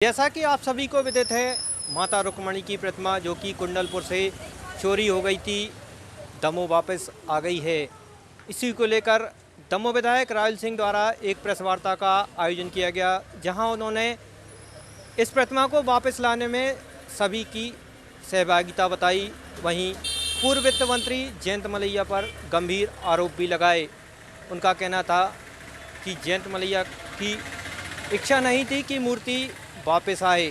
जैसा कि आप सभी को विदित है, माता रुक्मणी की प्रतिमा जो कि कुंडलपुर से चोरी हो गई थी, दमोह वापस आ गई है। इसी को लेकर दमोह विधायक राहुल सिंह द्वारा एक प्रेस वार्ता का आयोजन किया गया, जहां उन्होंने इस प्रतिमा को वापस लाने में सभी की सहभागिता बताई। वहीं पूर्व वित्त मंत्री जयंत मलैया पर गंभीर आरोप भी लगाए। उनका कहना था कि जयंत मलैया की इच्छा नहीं थी कि मूर्ति वापस आए।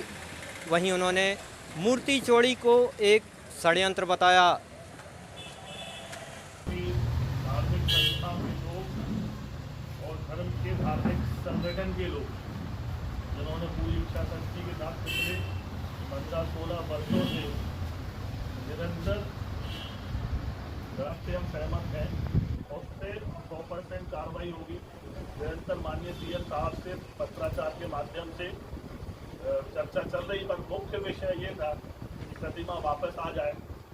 वहीं उन्होंने मूर्ति चोरी को एक षड्यंत्र बताया। धार्मिक संस्था के लोग और धर्म के धार्मिक संगठन के लोग जिन्होंने पूरी इच्छा शक्ति के साथ पिछले 15-16 वर्षों से निरंतर से हम सहमत हैं और उससे 100% कार्रवाई होगी। निरंतर माननीय सीएम साहब से पत्राचार के माध्यम से चर्चा चल रही, पर मुख्य विषय ये था कि प्रतिमा वापस आ जाए।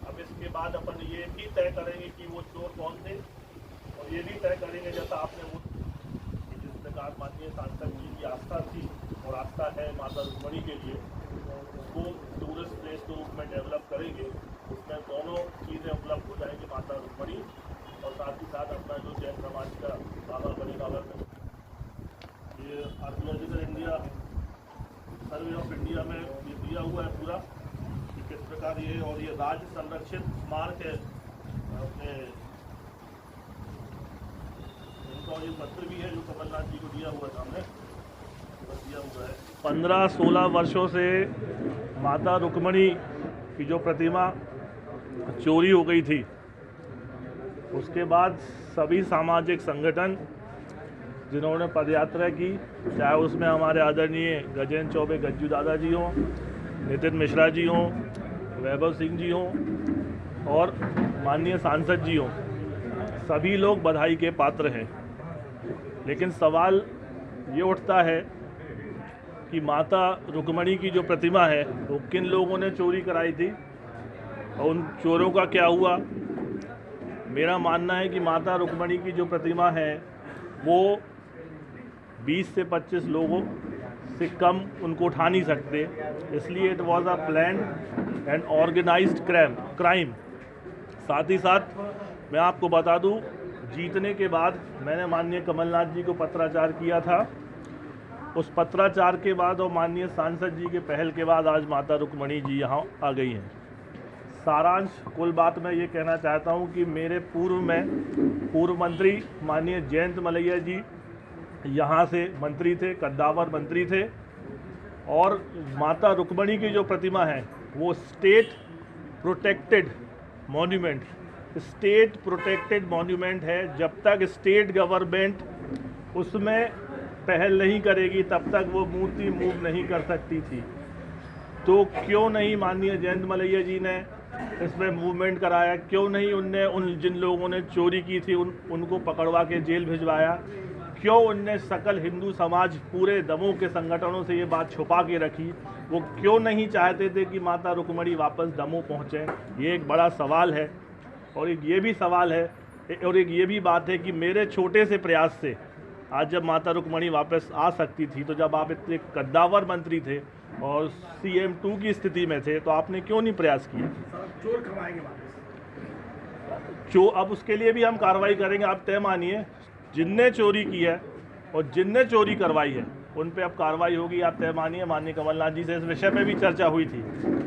अब इसके बाद अपन ये भी तय करेंगे कि वो चोर कौन थे और ये भी तय करेंगे, जैसा आपने वो जिस प्रकार माननीय सांसद जी की आस्था थी और आस्था है माता रुक्मणी के लिए, उसको टूरिस्ट प्लेस के रूप में डेवलप करेंगे। उसमें दोनों चीज़ें उपलब्ध हो जाएंगी, माता रुक्मणी और साथ ही साथ अपना जो जैन समाज का बाबा बनेगा। ये archaeological India survey of India में ये दिया हुआ है पूरा कि किस प्रकार ये, और ये राज्य संरक्षित स्मारक है अपने, इनका ये पत्र भी है जो कमलनाथ जी को दिया हुआ था, हमने दिया हुआ है। 15-16 वर्षों से माता रुक्मणी की जो प्रतिमा चोरी हो गई थी, उसके बाद सभी सामाजिक संगठन जिन्होंने पदयात्रा की, चाहे उसमें हमारे आदरणीय गजेंद्र चौबे गज्जू दादा जी हों, नितिन मिश्रा जी हों, वैभव सिंह जी हों और माननीय सांसद जी हों, सभी लोग बधाई के पात्र हैं। लेकिन सवाल ये उठता है कि माता रुक्मणी की जो प्रतिमा है वो किन लोगों ने चोरी कराई थी और उन चोरों का क्या हुआ। मेरा मानना है कि माता रुक्मणी की जो प्रतिमा है वो 20 से 25 लोगों से कम उनको उठा नहीं सकते, इसलिए it was a planned and organised crime. साथ ही साथ मैं आपको बता दूं, जीतने के बाद मैंने माननीय कमलनाथ जी को पत्राचार किया था। उस पत्राचार के बाद और माननीय सांसद जी के पहल के बाद आज माता रुक्मणी जी यहाँ आ गई हैं। सारांश कुल बात मैं ये कहना चाहता हूँ कि मेरे पूर्व मंत्री माननीय जयंत मलैया जी यहाँ से मंत्री थे, कद्दावर मंत्री थे, और माता रुक्मणी की जो प्रतिमा है वो स्टेट प्रोटेक्टेड मॉन्यूमेंट है। जब तक स्टेट गवर्नमेंट उसमें पहल नहीं करेगी तब तक वो मूर्ति मूव नहीं कर सकती थी। तो क्यों नहीं माननीय जयंत मलैया जी ने इसमें मूवमेंट कराया? क्यों नहीं उनने उन जिन लोगों ने चोरी की थी उनको पकड़वा के जेल भिजवाया? क्यों उनने सकल हिंदू समाज पूरे दमोह के संगठनों से ये बात छुपा के रखी? वो क्यों नहीं चाहते थे कि माता रुक्मणी वापस दमोह पहुँचे? ये एक बड़ा सवाल है। और एक ये भी सवाल है और एक ये भी बात है कि मेरे छोटे से प्रयास से आज जब माता रुक्मणी वापस आ सकती थी, तो जब आप इतने कद्दावर मंत्री थे और CM 2 की स्थिति में थे, तो आपने क्यों नहीं प्रयास किया? चोर करवाएंगे वापस। अब उसके लिए भी हम कार्रवाई करेंगे। आप तय मानिए, जिनने चोरी की है और जिनने चोरी करवाई है उन पे अब कार्रवाई होगी। आप तय मानिए। माननीय कमलनाथ जी से इस विषय पे भी चर्चा हुई थी,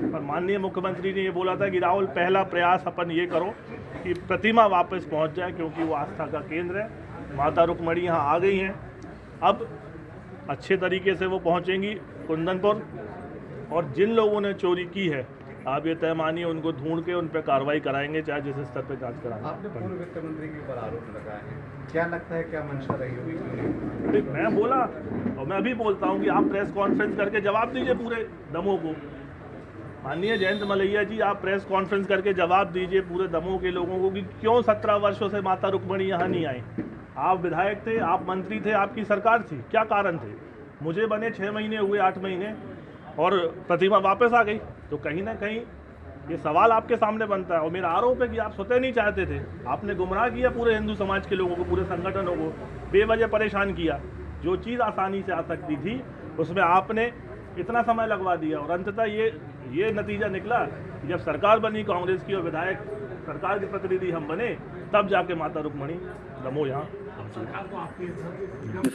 पर माननीय मुख्यमंत्री ने ये बोला था कि राहुल, पहला प्रयास अपन ये करो कि प्रतिमा वापस पहुंच जाए, क्योंकि वो आस्था का केंद्र है। माता रुक्मणी यहाँ आ गई हैं, अब अच्छे तरीके से वो पहुँचेंगी कुंदनपुर, और जिन लोगों ने चोरी की है आप ये तय मानिए उनको ढूंढ के उन पर कार्रवाई कराएंगे, चाहे जिस स्तर पर जांच कराएंगे। आपने पूर्व वित्त मंत्री के ऊपर आरोप लगाए हैं, क्या लगता है क्या मंशा रही होगी? मैं बोला और मैं अभी बोलता हूँ कि आप प्रेस कॉन्फ्रेंस करके जवाब दीजिए पूरे दमोह को। माननीय जयंत मलैया जी, आप प्रेस कॉन्फ्रेंस करके जवाब दीजिए पूरे दमोह के लोगों को कि क्यों 17 वर्षों से माता रुक्मणी यहाँ नहीं आई। आप विधायक थे, आप मंत्री थे, आपकी सरकार थी, क्या कारण थे? मुझे बने 6 महीने हुए, 8 महीने, और प्रतिमा वापस आ गई। तो कहीं ना कहीं ये सवाल आपके सामने बनता है। और मेरा आरोप है कि आप स्वतः नहीं चाहते थे, आपने गुमराह किया पूरे हिंदू समाज के लोगों को, पूरे संगठनों को बेवजह परेशान किया। जो चीज़ आसानी से आ सकती थी उसमें आपने इतना समय लगवा दिया और अंततः ये नतीजा निकला कि जब सरकार बनी कांग्रेस की और विधायक सरकार के प्रतिनिधि हम बने, तब जाके माता रुक्मणी दमोह यहाँ।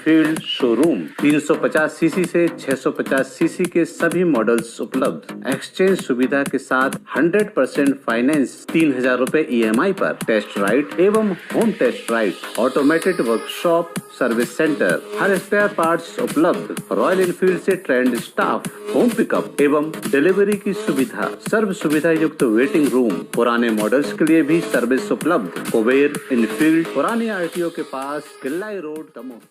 फील्ड शोरूम 350 सीसी से 650 सीसी के सभी मॉडल्स उपलब्ध। एक्सचेंज सुविधा के साथ 100% फाइनेंस, 3000 रुपए EMI पर, टेस्ट राइड एवं home test ride, automated workshop, service centre, हर स्पेयर पार्ट्स उपलब्ध। रॉयल एनफील्ड से ट्रेंड स्टाफ, होम पिकअप एवं डिलीवरी की सुविधा, सर्व सुविधा युक्त वेटिंग रूम, पुराने मॉडल्स के लिए भी सर्विस उपलब्ध। कुबेर एनफील्ड, पुरानी RTO के पास, किल्लाई रोड, दमोह।